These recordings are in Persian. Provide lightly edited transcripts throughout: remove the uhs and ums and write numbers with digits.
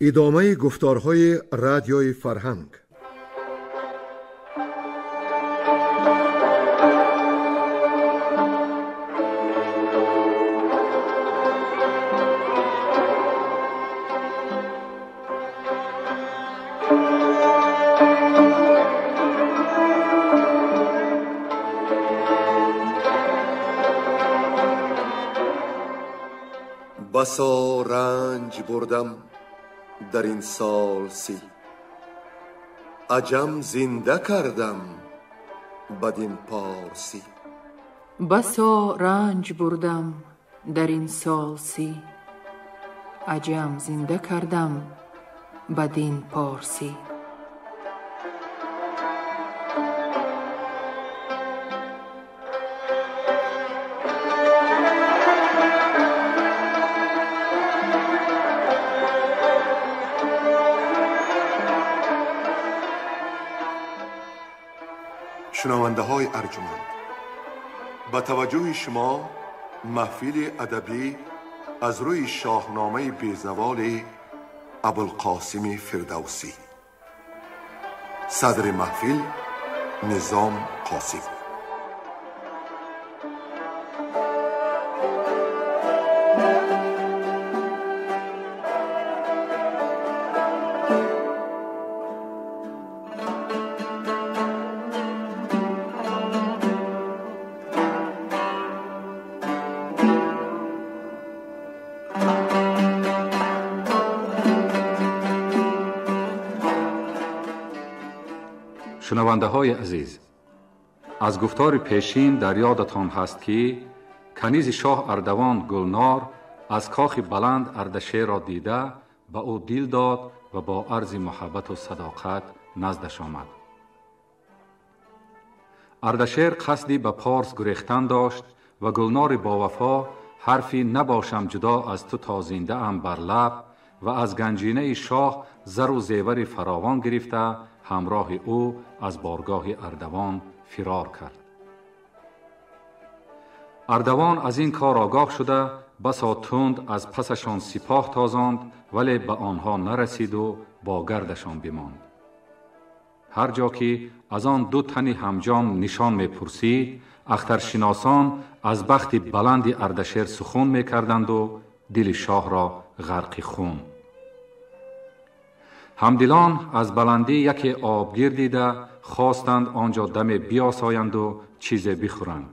ادامه گفتارهای رادیوی فرهنگ. بسا رنج بردم در این سال سی، عجم زنده کردم بدین پارسی. بسا رنج بردم در این سال سی، عجم زنده کردم بدین پارسی. شنونده های ارجمند، با توجه شما محفل ادبی از روی شاهنامه بیزوال ابوالقاسم فردوسی. صدر محفل نظام قاسم. شنونده های عزیز، از گفتار پیشین در یادتان هست که کنیز شاه اردوان گلنار از کاخ بلند اردشیر را دیده به او دل داد و با عرض محبت و صداقت نزدش آمد. اردشیر قصدی به پارس گریختن داشت و گلنار با وفا حرفی نباشم جدا از تو تا زنده ام بر لب و از گنجینه شاه زر و زیور فراوان گرفته همراه او از بارگاه اردوان فرار کرد. اردوان از این کار آگاه شده بسا تند از پسشان سپاه تازاند، ولی به آنها نرسید و با گردشان بماند. هر جا که از آن دو تنی همجان نشان می پرسید، اخترشناسان از بخت بلند اردشیر سخن می کردند و دل شاه را غرق خون. همدلان از بلندی یکی آبگیر دیده خواستند آنجا دم بیاسایند و چیز بخورند،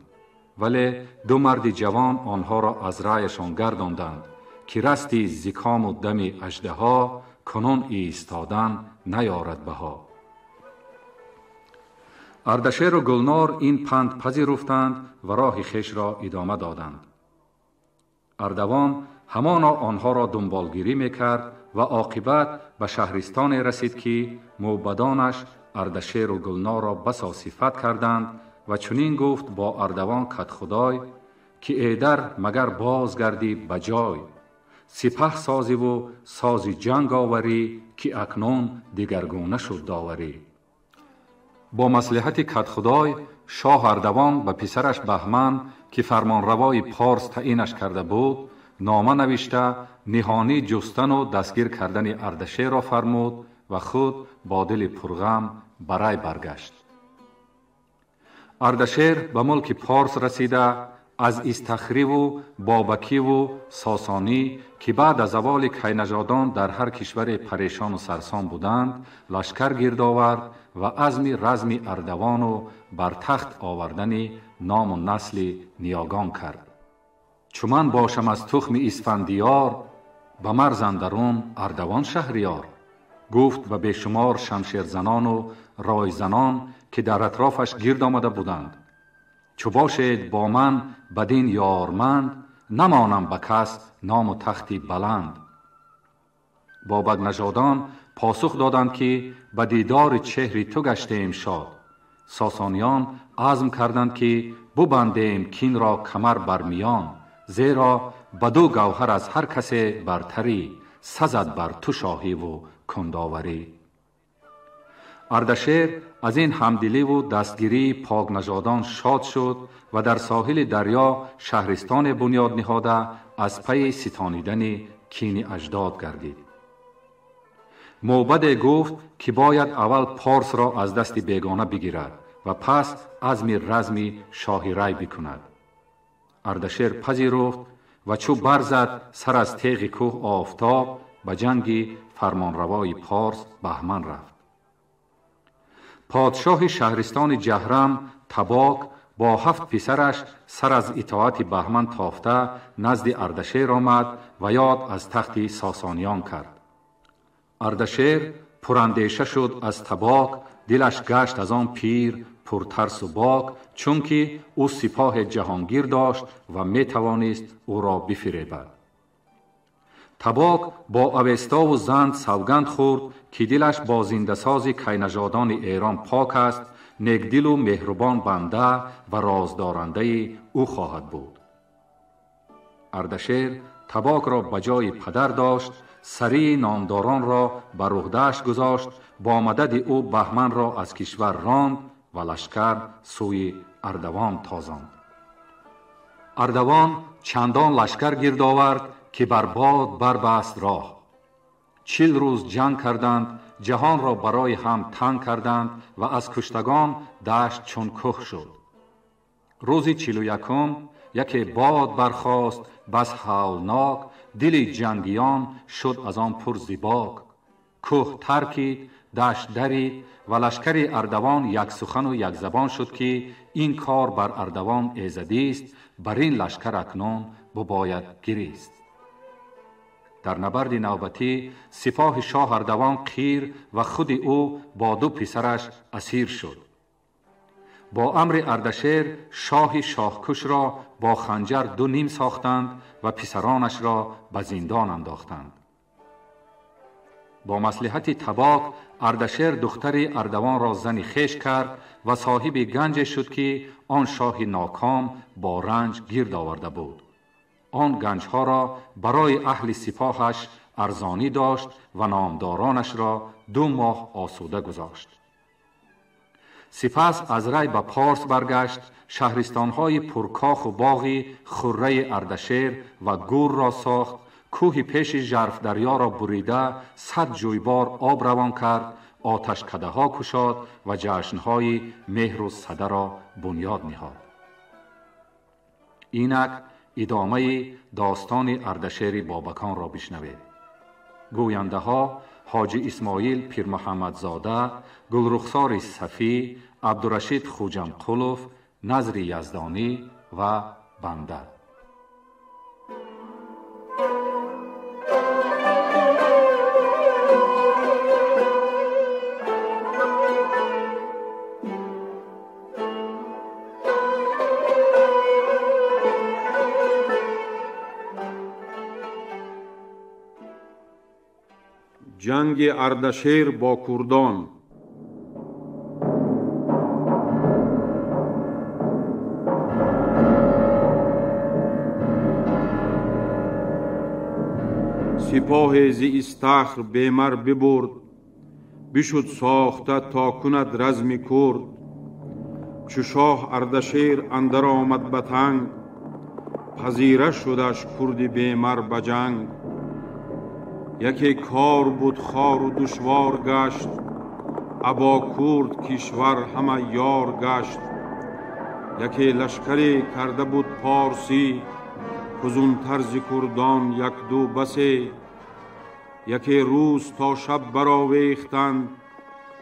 ولی دو مرد جوان آنها را از رایشان گرداندند که رستی زکام و دم اژدها کنون ایستادن نیارد بها. اردشیر و گلنار این پند پذیرفتند و راه خویش را ادامه دادند. اردوان همانا آنها را دنبالگیری میکرد و عاقبت به شهرستان رسید که موبدانش اردشیر و گلنار را بسا صفت کردند و چنین گفت با اردوان کدخدای که ایدر مگر بازگردی بجای، سپه سازی و سازی جنگ آوری که اکنون دیگرگونه شد داوری. با مصلحت کدخدای شاه اردوان به پسرش بهمن که فرمانروای پارس تعیینش کرده بود نامه نوشته نهانی جستن و دستگیر کردن اردشیر را فرمود و خود با دل پرغم برای برگشت. اردشیر به ملک پارس رسیده از استخری و بابکی و ساسانی که بعد از زوال کینژادان در هر کشور پریشان و سرسام بودند لشکر گرد آورد و عزم رزم اردوان و بر تخت آوردن نام و نسل نیاگان کرد. چو من باشم از تخم اسفندیار، به مرز اندرون اردوان شهریار. گفت و بیشمار شمشیر زنان و رای زنان که در اطرافش گرد آمده بودند. چو باشید با من بدین یارمند، نمانم به کس نام و تختی بلند. بابک نژادان پاسخ دادند که به دیدار چهر تو گشتیم شاد. ساسانیان عزم کردند که ببندیم کین را کمر بر میان، زیرا بدو گوهر از هر کسی برتری، سزد بر تو شاهی و کنداوری. اردشیر از این همدلی و دستگیری پاک نژادان شاد شد و در ساحل دریا شهرستان بنیاد نهاده از پی ستانیدن کین اجداد گردید. موبد گفت که باید اول پارس را از دست بیگانه بگیرد و پس عزم رزمی شاهی رای بکند. اردشیر پذیرفت و چو برزد سر از تیغ کوه آفتاب به جنگ فرمانروای پارس بهمن رفت. پادشاه شهرستان جهرم تباک با 7 پسرش سر از اطاعت بهمن تافته نزد اردشیر آمد و یاد از تخت ساسانیان کرد. اردشیر پراندیشه شد از تباک، دلش گشت از آن پیر پرترس و باک، چون که او سپاه جهانگیر داشت و می توانست او را بفریبد. تباک با اوستا و زند سوگند خورد که دلش با زنده ساز کینژادان ایران پاک است، نیکدل و مهربان بنده و رازدارنده او خواهد بود. اردشیر تباک را به جای پدر داشت، سری نامداران را بر عهده‌اش گذاشت، با مدد او بهمن را از کشور راند و لشکر سوی اردوان تازاند. اردوان چندان لشکر گرد آورد که بر باد بربست راه. 40 روز جنگ کردند، جهان را برای هم تنگ کردند و از کشتگان دشت چون کوه شد. روز 41 یکی باد برخاست بس هولناک، دل جنگیان شد از آن پر زیباک. کوه ترکید، دشت درید و لشکر اردوان یک سخن و یک زبان شد که این کار بر اردوان ایزدی است، بر این لشکر اکنون بباید گریست. در نبرد نوبتی سپاه شاه اردوان قیر و خود او با 2 پسرش اسیر شد. با امر اردشیر شاه شاهکش را با خنجر 2 نیم ساختند و پسرانش را به زندان انداختند. با مصلحت تباک اردشیر دختر اردوان را زن خویش کرد و صاحب گنج شد که آن شاه ناکام با رنج گرد آورده بود. آن گنج ها را برای اهل سپاهش ارزانی داشت و نامدارانش را 2 ماه آسوده گذاشت. سپس از ری به پارس برگشت، شهرستانهای پرکاخ و باغی خره اردشیر و گور را ساخت، کوه پیش ژرف دریا را بریده 100 جویبار آب روان کرد، آتش کده ها کشاد و جشنهای مهر و صده را بنیاد نهاد. اینک ادامه داستان اردشیر بابکان را بشنوید. گوینده ها حاجی اسماعیل پیر محمد زاده، گلرخسار صفی، عبدالرشید خوجم قلوف، نظر یزدانی و بنده. جنگ اردشیر با کردان. سپاه زی استخر بیمر ببرد، بشد ساخته تا کند رزم کرد. چو شاه اردشیر اندر آمد به تنگ، پذیره شدش کرد بیمر به جنگ. یکی کار بود خوار و دشوار گشت، ابا کرد کشور همه یار گشت. یکی لشکری کرده بود پارسی، فزون طرز کردان 1-2 بسی. یکی روز تا شب برآویختند،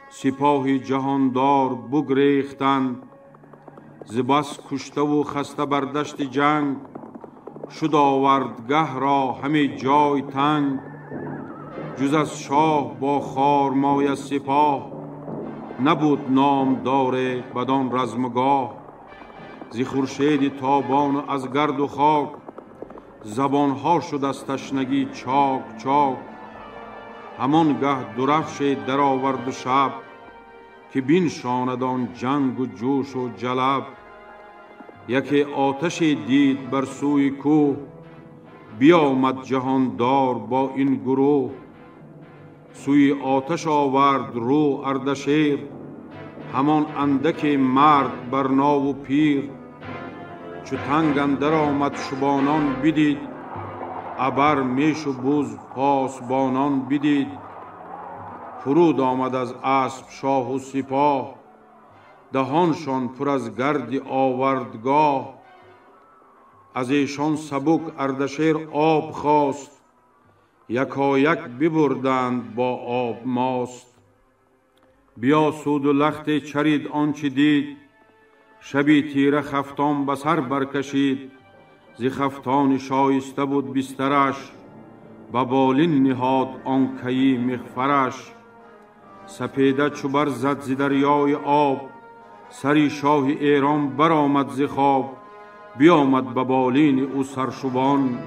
سپاه جهاندار بگریختند. ز بس کشته و خسته بر دشت جنگ، شد آوردگه را همه جای تنگ. جز از شاه با خارمای سپاه، نبود نام داره بدان رزمگاه. ز خورشید تابان و از گرد و خاک، زبانها شد از تشنگی چاک چاک. همان گه درفش در آورد و شب، که بنشاند آن جنگ و جوش و جلب. یکی آتش دید بر سوی کوه، بیامد جهاندار با این گروه. سوی آتش آورد رو اردشیر، همان اندک مرد بر ناو و پیر. چو تنگ اندر آمد شبانان بدید، ابر میش و بز پاسبانان بدید. فرود آمد از اسب شاه و سپاه، دهانشان پر از گرد آوردگاه. از ایشان سبک اردشیر آب خواست، یکایک ببردند با آب ماست. بیاسود و لخت چرید آنچه دید، شبی تیره خفتان به سر برکشید. ز خفتان شایسته بود بسترش، به بالین نهاد آن کیی مغفرش. سپیده چو بر زد ز دریای آب، سری شاه ایران برآمد ز خواب. بیامد به بالین او سرشوبان،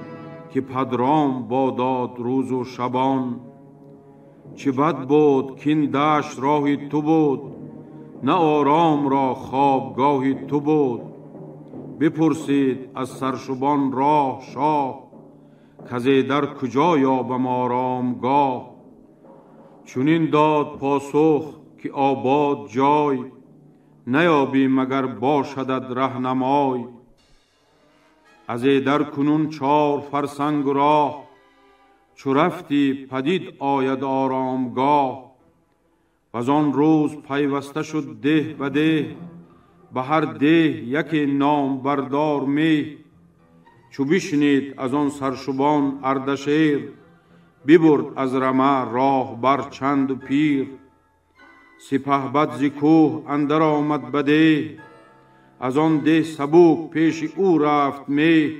که پدرام باداد روز و شبان. چه بد بود کین دشت راه تو بود، نه آرام را خوابگاه تو بود. بپرسید از سرشوبان راه شاه، کزی در کجا یابم آرامگاه. چونین داد پاسخ که آباد جای، نیابی مگر باشدت رهنمای. از در کنون 4 فرسنگ راه، چو رفتی پدید آید آرامگاه. و آن روز پیوسته شد ده و ده، به هر ده یک نام بردار می. چو بشنید از آن سرشوبان اردشیر، ببرد از رمه راه بر چند و پیر. سپهبد ز کوه اندر آمد به ده، از آن ده سبوک پیش او رفت می.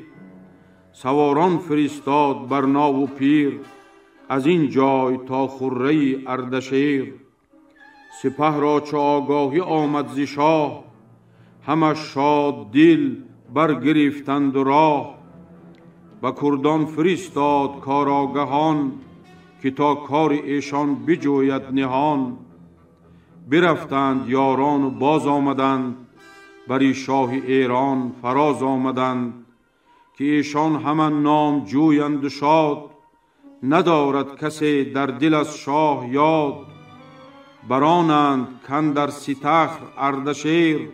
سواران فرستاد بر ناو و پیر، از این جای تا خره اردشیر. سپه را چو آگاهی آمد ز شاه، همش شاد دل برگرفتند و راه. به کردان فرستاد کارآگهان، که تا کار ایشان بجوید نهان. برفتند یاران و باز آمدند، بری شاه ایران فراز آمدند. که ایشان همان نام جویند و شاد، ندارد کسی در دل از شاه یاد. برانند کاندر سیتخر اردشیر،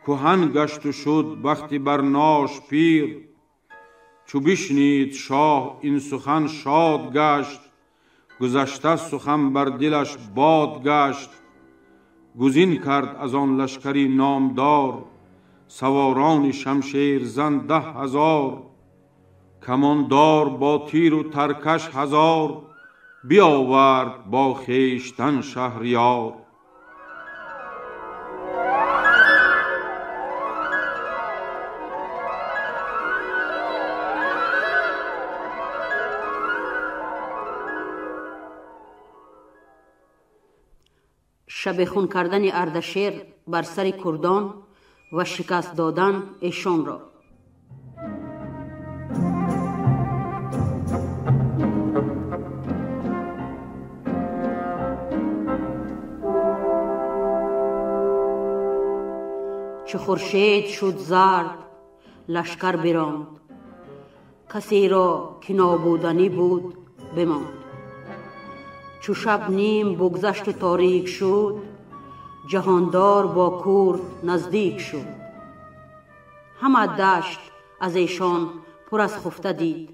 کهن گشت و شد بخت برناش پیر. چو بشنید شاه این سخن شاد گشت، گذشته سخن بر دلش باد گشت. گزین کرد از آن لشکری نامدار، سواران شمشیر زن 10,000. کماندار با تیر و ترکش 1000، بیاورد با خویشتن شهریار. شبخون کردن اردشیر بر سر کردان و شکست دادن ایشان را. چو خورشید شد زرد لشکر براند، کسی را که نابودنی بود بماند. چو شب نیم بگذشت و تاریک شد، جهاندار با کرد نزدیک شد. همه دشت از ایشان پر از خفته دید،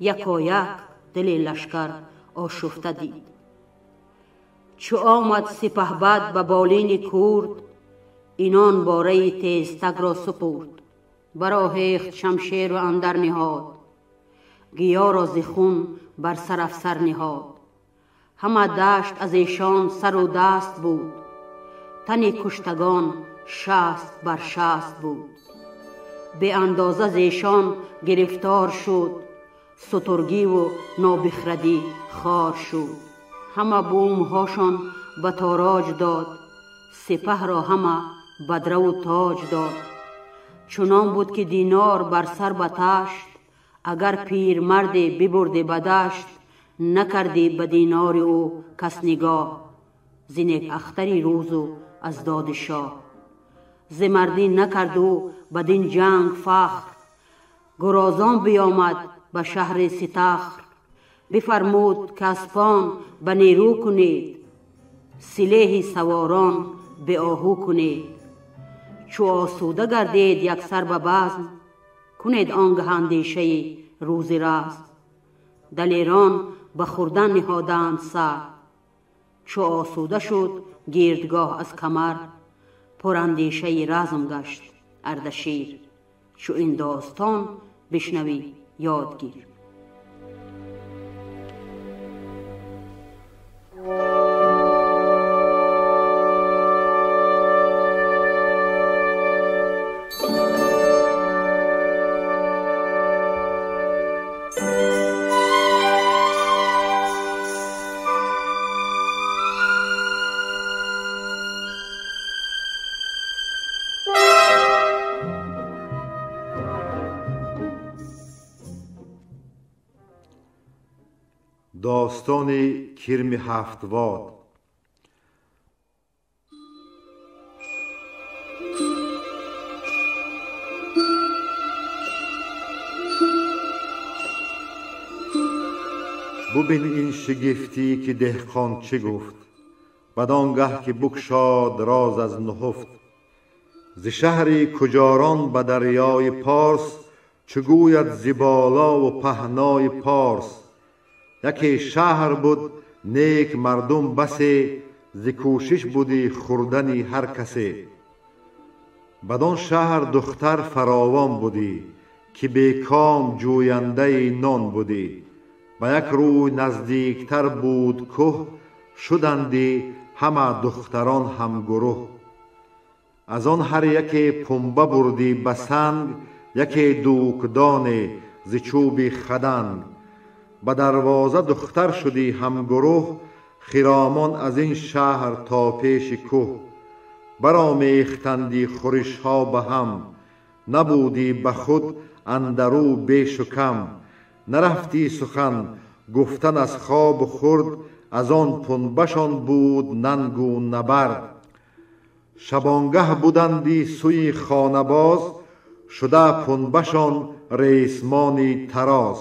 یکایک دل لشکر آشفته دید. چو آمد سپهبد به بالین کرد، اینان باره تیزتگ را سپرد. برآهیخت شمشیر و اندر نهاد، گیا را ز خون بر سر افسر نهاد. همه دشت از ایشان سر و دست بود، تن کشتگان 60 بر 60 بود. به اندازه از ایشان گرفتار شد، سترگی و نابخردی خوار شد. همه بوم هاشان به تاراج داد، سپه را همه بدره و تاج داد. چنان بود که دینار بر سر بتشت، اگر پیر مرد ببرده بدشت. نکردی به دینار او کس نگاه، زینک اختری روزو از داد شاه. ز مردی نکرد او بدین جنگ فخر، گرازان بیامد به شهر ستخر. بفرمود که اسپان به نیرو کنید، سلیح سواران به آهو کنید. چو آسوده گردید یک سر به بزم، کنید آنگه اندیشه روز رزم. دلیران به خوردن نهادند سر، چو آسوده شد گردگاه از کمر، پراندیشه رزم گشت اردشیر. چو این داستان بشنوی یادگیر. داستان کرم هفتواد. ببین این شگفتی که دهقان چه گفت، بدانگه که بگشاد راز از نهفت. ز شهر کجاران به دریای پارس، چه گوید ز بالا و پهنای پارس. یکی شهر بود نیک مردم بسی، ز کوشش بودی خوردنی هر کسی. بدان شهر دختر فراوان بودی، که بیکام جوینده نان بودی. به یک روی نزدیکتر بود که، شدندی همه دختران هم گروه. از آن هر یکی پنبه بردی به سنگ، یکی دوکدان ز چوبی خدنگ. به دروازه دختر شدی هم گروه، خرامان از این شهر تا پیش کوه. برآمیختندی خورش ها به هم، نبودی به خود اندرو بیش و کم. نرفتی سخن گفتن از خواب و خورد، از آن پنبه‌شان بود ننگ و نبرد. شبانگه بودندی سوی خانه باز، شده پنبه‌شان ریسمانی تراز.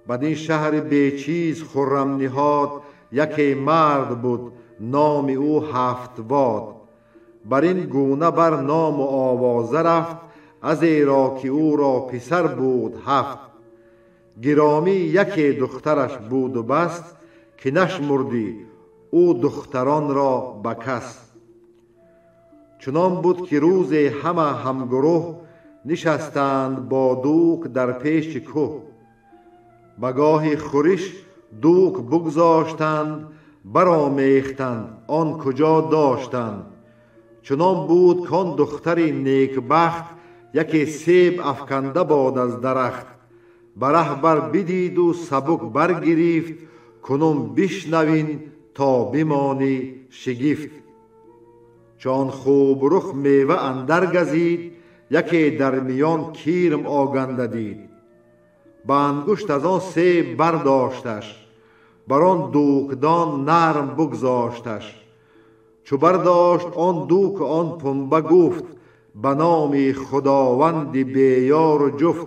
بدین شهر بیچیز خرم نهاد، یکی مرد بود نام او هفتواد. بر این گونه بر نام و آوازه رفت، از ایرا که او را پسر بود هفت. گرامی یکی دخترش بود و بس، که نشمردی او دختران را به کس. چنان بود که روز همه همگروه، نشستند با دوک در پیش کوه. به گاه خورش دوک بگذاشتند، برآمیختند آن کجا داشتند. چنان بود کان دختری نیکبخت، یکی سیب افکنده باد از درخت. بره بر بدید و سبک برگرفت، کنون بشنوین تا بمانی شگفت. چون خوب رخ میوه اندر گزید، یکی در میان کیرم آگنده دید. به انگشت از آن سیب برداشتش، بر آن دوکدان نرم بگذاشتش. چو برداشت آن دوک آن پنبه گفت، به نام خداوند بیار و جفت.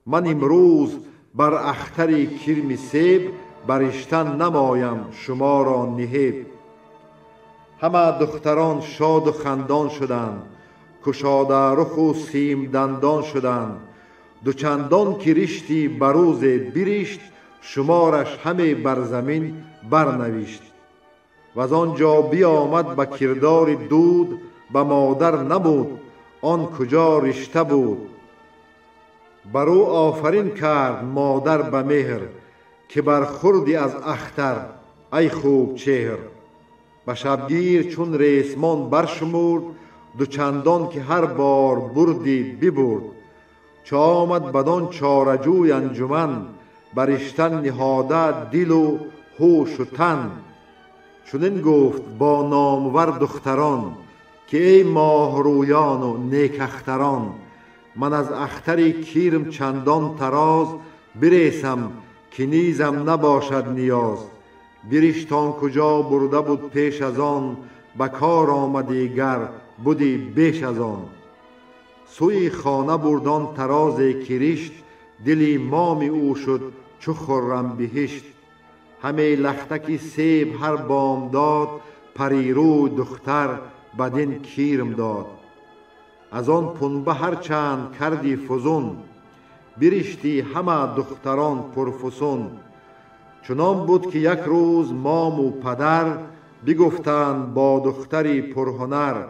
من امروز بر اختر کرم سیب، برشتن نمایم شما را نهیب. همه دختران شاد و خندان شدند، گشاده رخ و سیم دندان شدند. دوچندان که رشتی بروز برشت، شمارش همه بر زمین برنوشت. و از آنجا بیامد به کردار دود، به مادر نبود آن کجا رشته بود. برو آفرین کرد مادر به مهر، که برخوردی از اختر ای خوب چهر. به شبگیر چون ریسمان برشمرد، دوچندان که هر بار بردی ببرد. چو آمد بدان چارجوی انجمن، برشتن نهاده دل و هوش و تن. چنین گفت با نامور دختران، که ای ماه رویان و نیک اختران. من از اختر کیرم چندان تراز، بریسم که نیزم نباشد نیاز. برشتان کجا برده بود پیش از آن، به کار آمدی گر بودی بیش از آن. سوی خانه بردان تراز کرشت، دلی مام او شد چو خرم بهشت. همه لختکی سیب هر بامداد، پریرو دختر بدین کیرم داد. از آن پنبه هر چند کردی فزون، برشتی همه دختران پرفسون. چنان بود که یک روز مام و پدر بگفتند با دختری پرهنر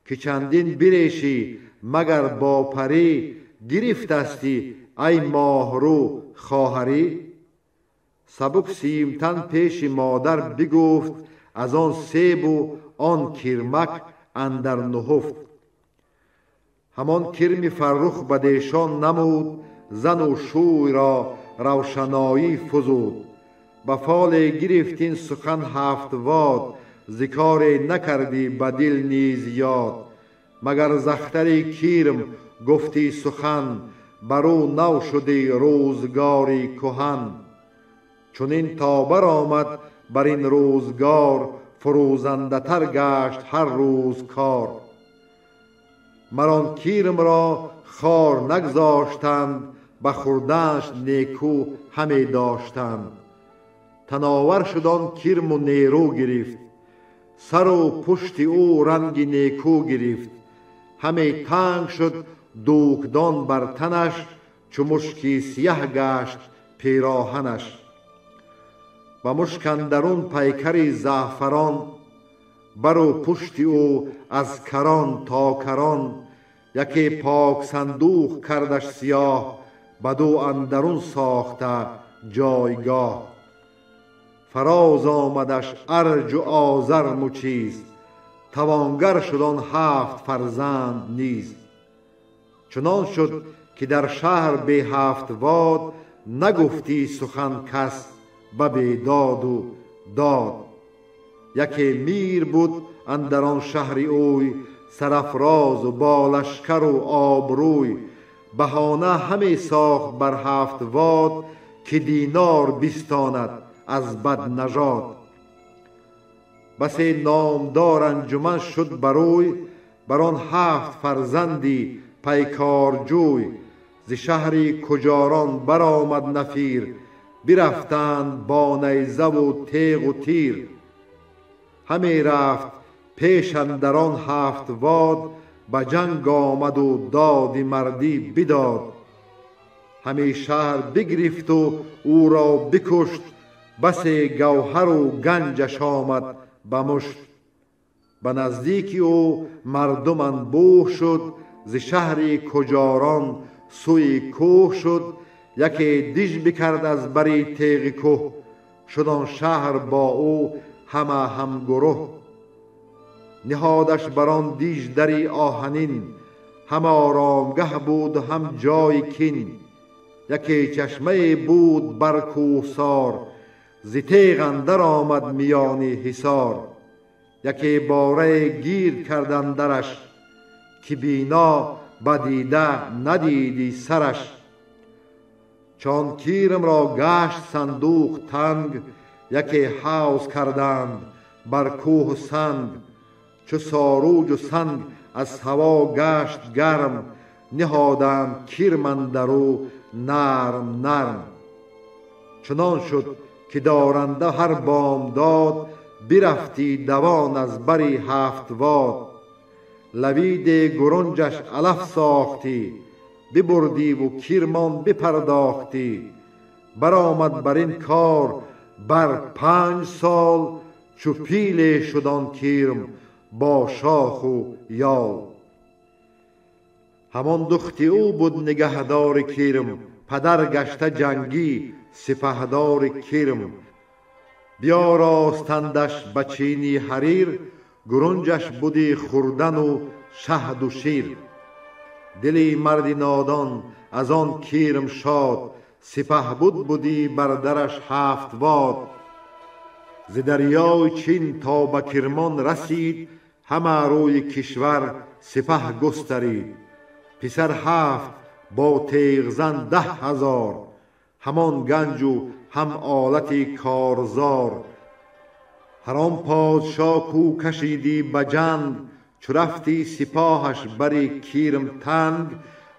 که چندین بریشی مگر با پری گرفتستی ای ماهرو خواهری. سبک سیمتن پیش مادر بگفت از آن سیب و آن کرمک اندر نهفت. همان کرم فرخ بدیشان نمود زن و شوی را روشنایی فزود. به فال گرفتین سخن هفت واد ذکار نکردی بدل نیز یاد. مگر زختری کیرم گفتی سخن برو نو شدی روزگاری کهن. چون این تا برآمد بر این روزگار فروزنده تر گشت هر روز کار. مران کیرم را خار نگذاشتند به خوردنش نیکو همی داشتند. تناور شد آن کرم و نیرو گرفت سر و پشت او رنگ نیکو گرفت. همی تنگ شد دوکدان بر تنش چو مشکی سیه گشت پیراهنش. و مشک اندرون پیکری زعفران بر و پشت او از کران تا کران. یکی پاک صندوق کردش سیاه بدو اندرون ساخته جایگاه. فراز آمدش ارج و آزرم و چیز توانگر شد آن هفت فرزند نیز. چنان شد که در شهر به هفت واد نگفتی سخن کس به بیداد و داد. یکی میر بود اندر آن شهر اوی سرافراز و با لشکر و آبروی. بهانه همی ساخت بر هفت واد که دینار بستاند از بد نژاد. بسی نامدار انجمن شد بروی بر آن هفت فرزندی پیکارجوی. ز شهری کجاران برآمد نفیر برفتند با نیزه و تیغ و تیر. همی رفت پیش اندر آن هفت واد به جنگ آمد و دادی مردی بداد. همی شهر بگرفت و او را بکشت بسی گوهر و گنجش آمد به مشت. به نزدیکی او مردم انبوه شد ز شهری کجاران سوی کوه شد. یکی دیژ بکرد از بری تیغ کوه شد آن شهر با او همه هم گروه. نهادش بر آن دیژ دری آهنین هم آرامگه بود و هم جای کین. یکی چشمه بود بر کوهسار ز تیغ اندر آمد میان حصار. یکی باره گیر کرد اندرش که بینا بدیده ندیدی سرش. چون کیرم را گشت صندوق تنگ یکی حوض کردند بر کوه و سنگ. چو ساروج و سنگ از هوا گشت گرم نهادند کیرم اندرو نرم نرم. چنان شد که دارنده هر بامداد برفتی دوان از بری هفت واد. لوید گرنجش علف ساختی ببردی و کیرمان بپرداختی. برآمد بر این کار بر 5 سال چو پیل شد آن کیرم با شاخ و یال. همان دخت او بود نگهدار کیرم پدر گشته جنگی سپهدار کیرم. بیاراستندش به چینی حریر گرنجش بودی خوردن و شهد و شیر. دلی مردی نادان از آن کیرم شاد سپه بودی بر درش هفت واد. ز دریای چین تا به کرمان رسید همه روی کشور سپه گسترید. پسر 7 با تیغ زن 10,000 همان گنج و هم آلت کارزار. هر آن پادشاه کو کشیدی به جنگ چو رفتی سپاهش بری کیرم تنگ.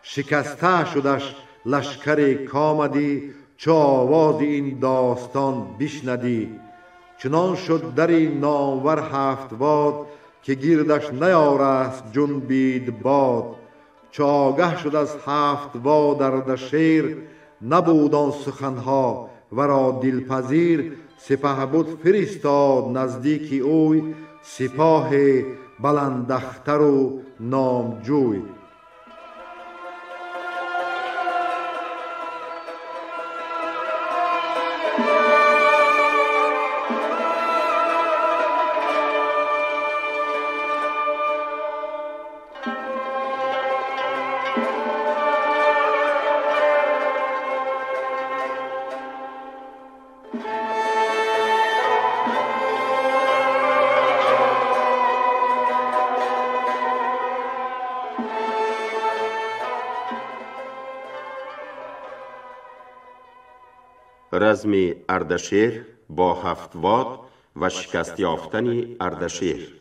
شکسته شدش لشکر کامدی چو آواز این داستان بشنودی. چنان شد دری نامور 7 واد که گیردش نیارست جنبید باد. چو آگه شد از 7 واد اردشیر نبود آن سخنها ورا دلپذیر سپهبد فرستاد نزدیک اوی سپاه بلندختر و نامجوی. رزم اردشیر با 7 واد و شکست یافتن اردشیر.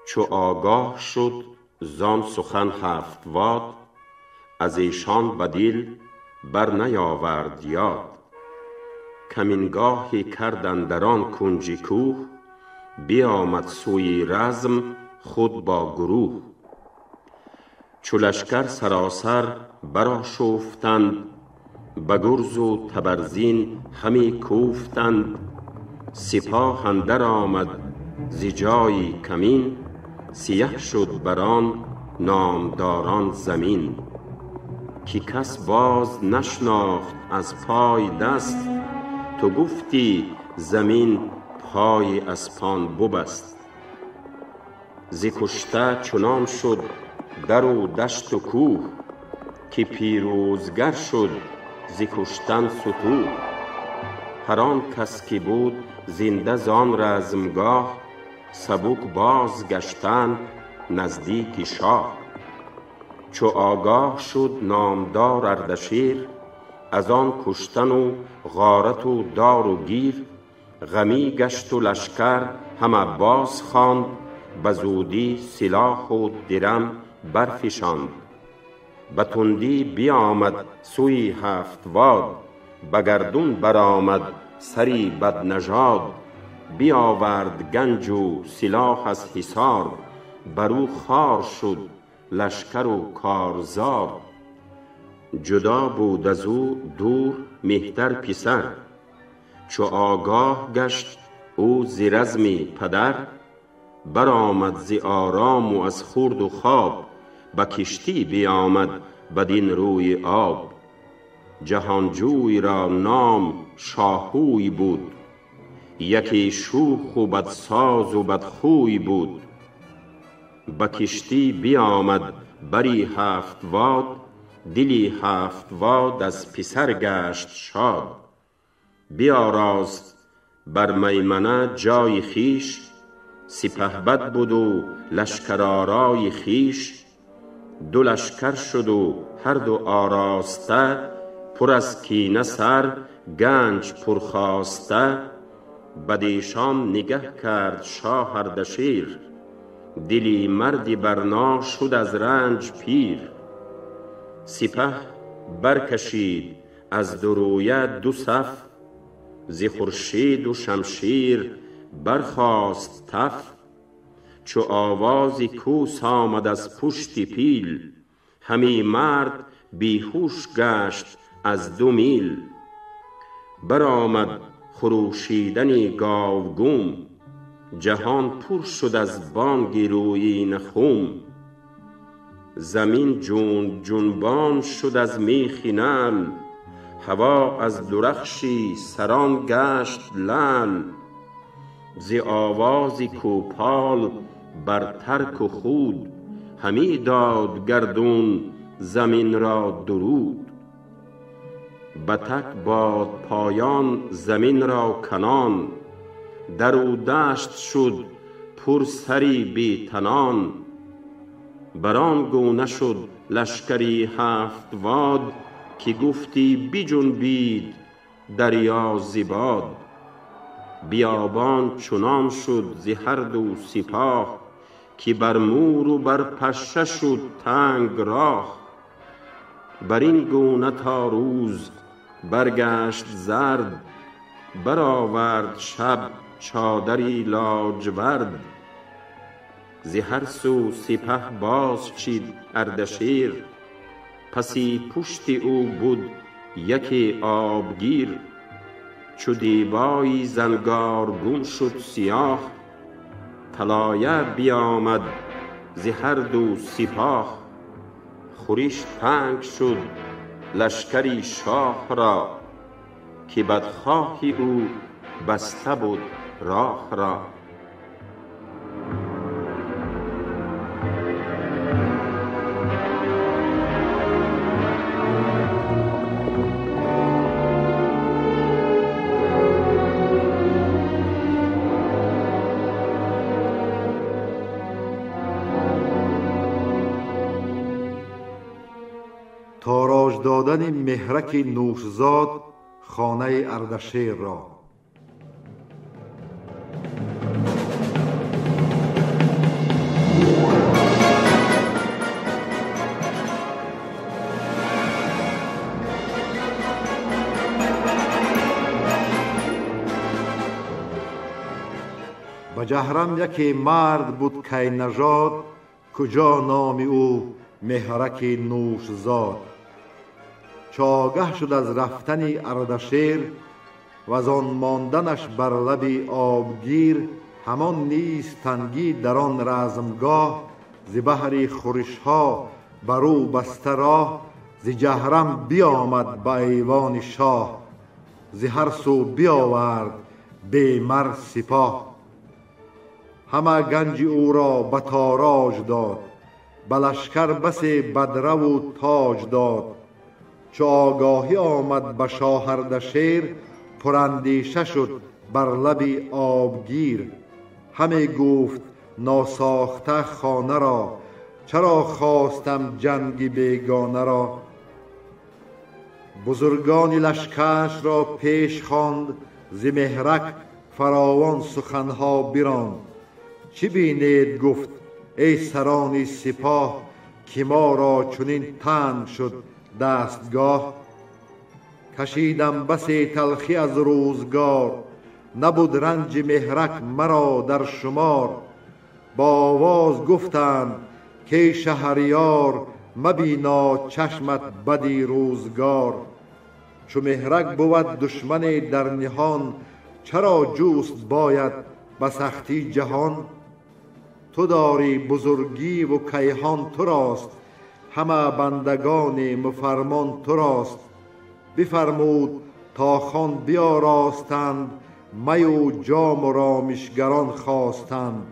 چو آگاه شد زان سخن 7 واد، از ایشان بدیل بر نیاورد یاد. کمینگاهی کردن در آن کنج کوه، بیامد سوی رزم خود با گروه. چو لشکر سراسر برآشفتند، به گرز و تبرزین همی کوفتند. سپاه اندر آمد ز جای کمین، سیه شد بر آن نامداران زمین. که کس باز نشناخت از پای دست، تو گفتی زمین پای اسپان ببست. ز کشته چنان شد در و دشت و کوه، که پیروزگر شد ز کشتن ستوه. هر آن کس که بود زنده زان رزمگاه، سبک باز گشتن نزدیک شاه. چو آگاه شد نامدار اردشیر، از آن کشتن و غارت و دار و گیر. غمی گشت و لشکر همه باز خواند، به زودی سلاح و درم برفشاند. به تندی بیامد سوی 7 واد، به گردون برآمد سری بدنژاد. بیاورد گنج و سلاح از حصار، برو خوار شد لشکر و کارزار. جدا بود از او دور مهتر پسر، چو آگاه گشت او ز رزم پدر. برآمد ز آرام و از خورد و خواب، به کشتی بیامد بدین روی آب. جهانجوی را نام شاهوی بود، یکی شوخ و بدساز و بدخوی بود. به کشتی بیامد بری 7 واد، دلی 7 واد از پسر گشت شاد. بیاراست بر میمنه جای خیش، سپهبد بود و لشکرآرای خیش. 2 لشکر شد و هر دو آراسته، پر از کینه سر گنج پرخواسته. بدیشان نگه کرد شاه اردشیر، دلی مردی برنا شد از رنج پیر. سپه برکشید از دو رویه 2 صف، ز خورشید و شمشیر برخاست تف. چو آوازی کوس آمد از پشت پیل، همی مرد بیهوش گشت از 2 میل. برآمد خروشیدنی گاوگوم، جهان پر شد از بانگ رویین خم. زمین جنبان شد از میخ نعل، هوا از درخشی سران گشت لعل. ز آوازی کوپال بر ترک و خود، همی داد گردون زمین را درود. بتک باد پایان زمین را کنان، در و دشت شد پر سری بی تنان. بران گونه شد لشکری 7 واد، که گفتی بجنبید دریا ز باد. بیابان چنان شد ز هر 2 سپاه، که بر مور و بر پشه شد تنگ راه. بر این گونه تا روز برگشت زرد، برآورد شب چادری لاجورد. ز هر سو سپه باز چید اردشیر، پسی پشت او بود یکی آبگیر. چو دیبایی زنگارگون شد سیاه، طلایه بیامد ز هر دو سپاه. خورش تنگ شد لشکری شاه را، که بدخواه او بسته بود راه را. تاراج دادن مهرک نوشزاد خانه اردشیر را. به جهرم یکی مرد بود کی نژاد، کجا نام او مهرک نوشزاد. چو آگه شد از رفتن اردشیر، و از آن ماندنش بر لب آبگیر، همان نیست تنگی در آن رزمگاه. ز بهر خورش ها بر او بسته راه، ز جهرم بیامد به ایوان شاه. ز هر سو بیاورد بیمر سپاه، همه گنج او را به تاراج داد. به لشکر بس بدره و تاج داد. چو آگاهی آمد به شاه اردشیر، پراندیشه شد بر لب آبگیر. همه گفت ناساخته خانه را، چرا خواستم جنگ بیگانه را. بزرگان لشکرش را پیش خواند، ز مهرک فراوان سخنها براند. چه بینید گفت ای سران سپاه، که ما را چنین تنگ شد دستگاه. کشیدم بسی تلخی از روزگار، نبود رنج مهرک مرا در شمار. با آواز گفتند که شهریار، مبینا چشمت بدی روزگار. چو مهرک بود دشمن در نهان، چرا جوست باید به سختی جهان. تو داری بزرگی و کیهان تو راست، همه بندگان مفرمان تو راست. بفرمود تا خان بیاراستند، می و جام و رامشگران خواستند.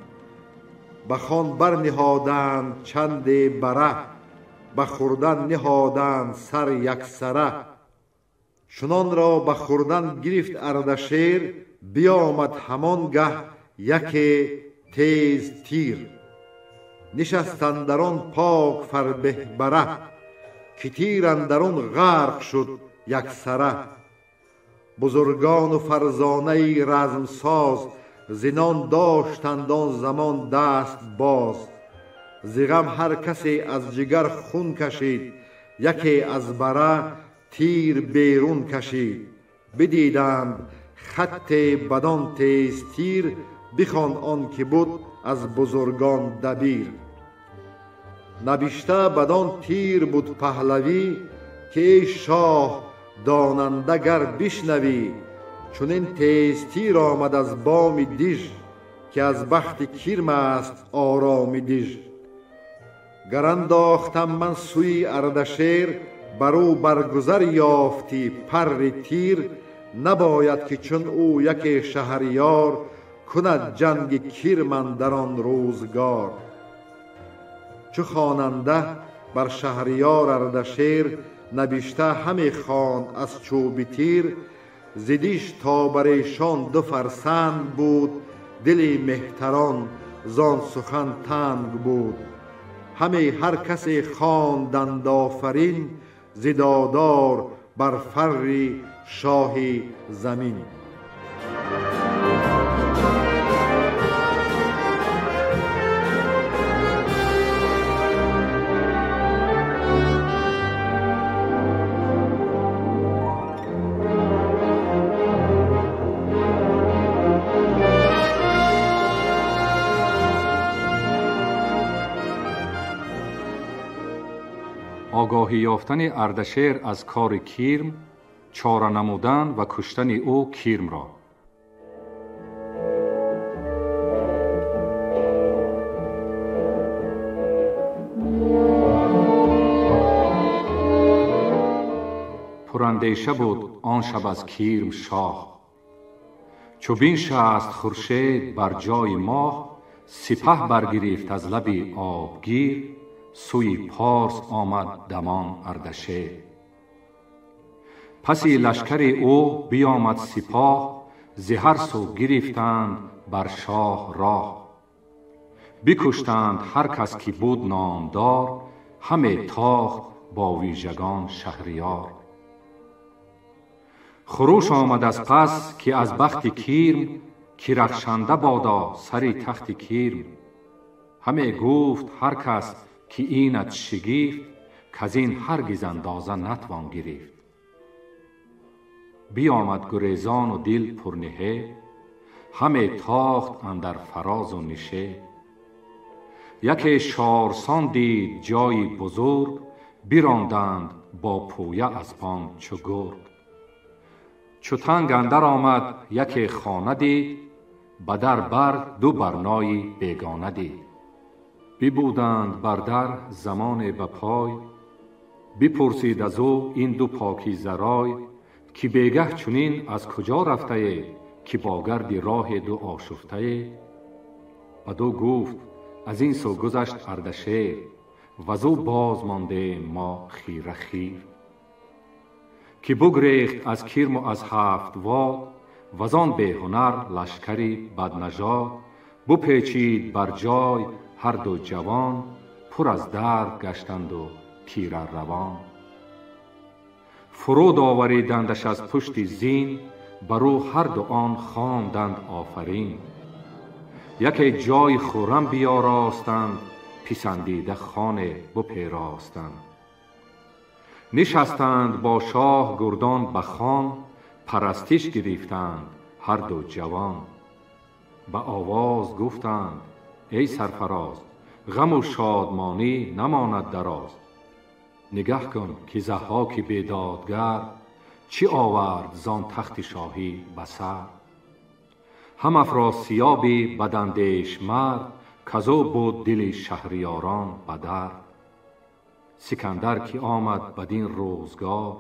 به خان برنهادند چند بره، به خوردن نهادند سر یک سره. چنان را به خوردن گرفت اردشیر، بیامد همان گه یکی تیز تیر. نشست اندر آن پاک فربه بره، که تیر اندر آن غرق شد یک سره. بزرگان و فرزانه رزم ساز، زنان داشتند آن زمان دست باز. ز غم هر کسی از جگر خون کشید، یکی از بره تیر بیرون کشید. بدیدند خط بدان تیز تیر، بخواند آن که بود از بزرگان دبیر. نبشته بدان تیر بود پهلوی، که ای شاه داننده گر بشنوی. چون این تیز تیر آمد از بام دژ، که از بخت کرم است آرام دژ. گر انداختم من سوی اردشیر، برو برگذر یافتی پر تیر. نباید که چون او یک شهریار، کند جنگ کرم در آن روزگار. چو خواننده بر شهریار اردشیر، نبشته همی خواند از چوب تیر. ز دژ تا بر ایشان دو فرسنگ بود، دل مهتران زان سخن تنگ بود. همی هر کسی خواندند آفرین، ز دادار بر فر شاه زمین. آگاهی یافتن اردشیر از کار کیرم، چاره نمودن و کشتن او کیرم را. پراندیشه بود آن شب از کیرم شاه، چو بنشست خورشید بر جای ماه، سپه برگرفت از لب آبگیر، سوی پارس آمد دمان اردشیر. پسی لشکر او بیامد سپاه، ز هر سو گرفتند بر شاه راه. بکشتند هر کس که بود نامدار، همه تاخت با ویژگان شهریار. خروش آمد از پس که از بخت کیرم، که رخشنده بادا سر تخت کیرم. همه گفت هر کس که اینت شگفت، کز این هرگز اندازه نتوان گرفت. بیامد گریزان و دل پرنهه، همه تاخت اندر فراز و نشه. یک شارسان دید جای بزرگ، براندند با پویه اسپان چو گرگ. چو تنگ اندر آمد یک خانه دید، بدر بر دو برنای بیگانه دید. ببودند بر در زمان به پای، بپرسید از او این دو پاکیزه رای، که بیگه چنین از کجا رفته، که با گرد راه دو آشفته. بدو گفت از این سو گذشت اردشیر، وزو باز مانده ما خیره خیر. که بگریخت از کیرم و از هفت واد، وزان به هنر لشکری بدنژاد. بپیچید بر جای هر دو جوان، پر از درد گشتند و تیر روان. فرود آوریدندش از پشت زین، برو هر دو آن خواندند آفرین. یکی جای خرم بیاراستند، پسندیده خانه بپیراستند. نشستند با شاه گردان به خوان، پرستش گرفتند هر دو جوان. به آواز گفتند ای سرفراز، غم و شادمانی نماند دراز. نگه کن که ضحاک بیدادگر، چی آورد زان تخت شاهی به سر. هم افراسیابی بداندیش مرد، کزو بود دل شهریاران به درد. سکندر که آمد بدین روزگار،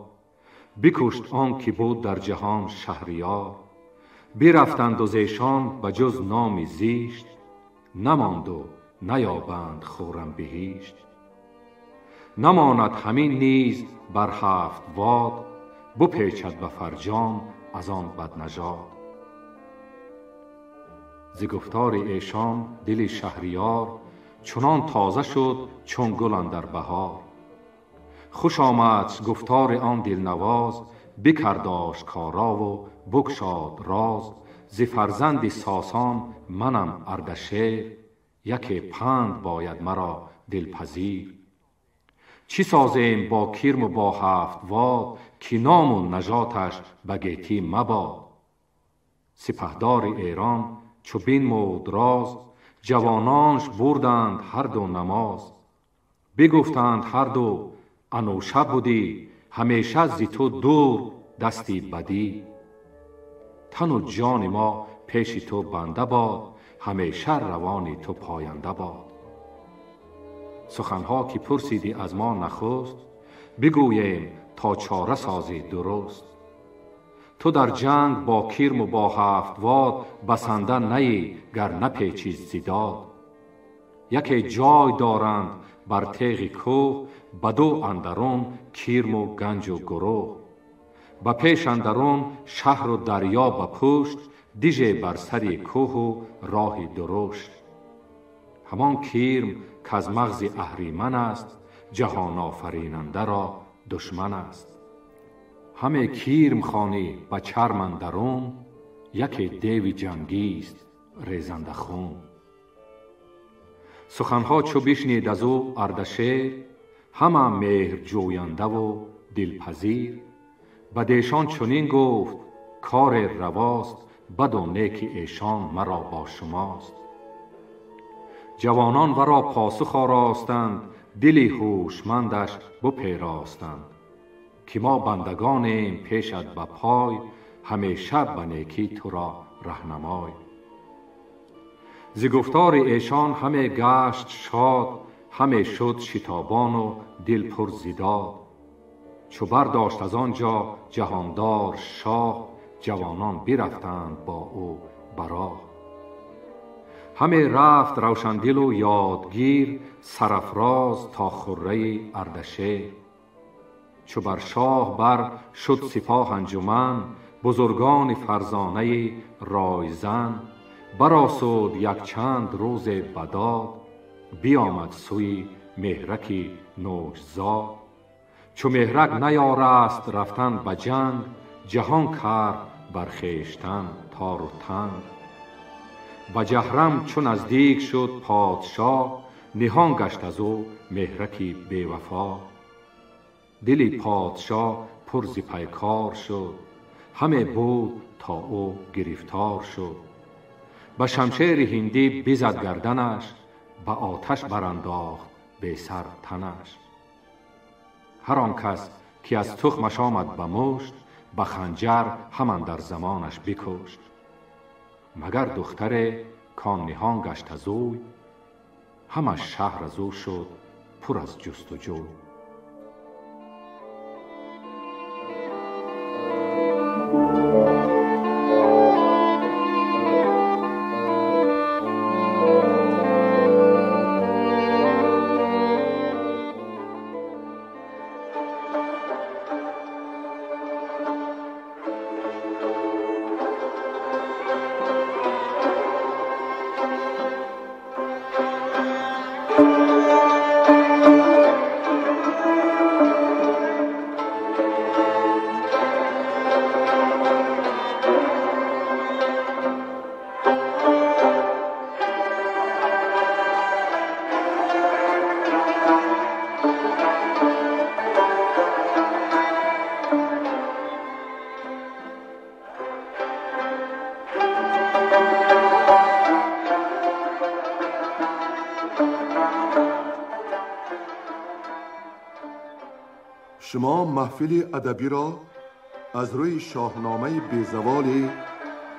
بکشت آن که بود در جهان شهریار. برفتند و زیشان به جز نام زیشت، نماند و نیابند خرم بهشت. نماند همین نیز بر هفت واد، بپیچد به فرجام از آن بدنژاد. ز گفتار ایشان دل شهریار، چنان تازه شد چون گل اندر بهار. خوش آمد گفتار آن دلنواز، بکرد آشکارا و بگشاد راز. ز فرزند ساسان منم اردشیر، یک پند باید مرا دلپذیر. چی سازیم با کیرم و با هفت واد، که نام و نژادش به گیتی مباد. سپهدار ایران چو بنمود راز، جوانانش بردند هر دو نماز. بگفتند هر دو انوشه بودی، همیشه ز تو دور دستی بدی. تن و جان ما پیش تو بنده باد، همیشه روان تو پاینده باد. سخنها که پرسیدی از ما نخست، بگوییم تا چاره سازی درست. تو در جنگ با کیرم و با هفت واد، بسنده نیی گر نپیچی زداد. یکی جای دارند بر تیغ کوه، بدو اندرون کیرم و گنج و گروه. به پیش اندرون شهر و دریا به پشت، دیژه بر سر کوه و راه درشت. همان کیرم که از مغز اهریمن است، جهان آفریننده را دشمن است. همه کیرم خانی به چرم اندرون، یک دیو جنگی است ریزنده خون. سخنها چو بشنید از او اردشیر، همه مهر جوینده و دلپذیر. بدیشان چنین گفت کار رواست، بد و نیک ایشان مرا با شماست. جوانان ورا پاسخ آراستند دلی هوشمندش بپیراستند که ما بندگانیم پیشت به پای، همیشه به نیکی تو را رهنمای. ز گفتار ایشان همه گشت شاد، همه شد شتابان و دل پر ز داد. چو برداشت از آنجا جهاندار شاه، جوانان برفتند با او براه. همه رفت روشندل و یادگیر، سرافراز تا خره اردشیر. چو بر شاه بر شد سپاه انجمن، بزرگان فرزانه رایزن. برآسود یک چند روز بداد، بیامد سوی مهرک نوشزاد. چو مهرک نیارست رفتن به جنگ، جهان کرد بر خویشتن تار و تنگ. به جهرم چو نزدیک شد پادشاه، نهان گشت از او مهرکی بی وفا. دل پادشاه پر ز پیکار شد، همه بود تا او گرفتار شد. به شمشیر هندی بزد گردنش، به آتش برانداخت بی سر تنش. هر آن کس که از تخمش آمد به مشت، به خنجر همان در زمانش بکشت. مگر دختر کان نهان گشت از اوی، همه شهر از او شد پر از جستجوی. شما محفل ادبی را از روی شاهنامه بیزوال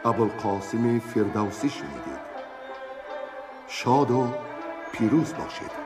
ابوالقاسم فردوسی شنیدید. شاد و پیروز باشید.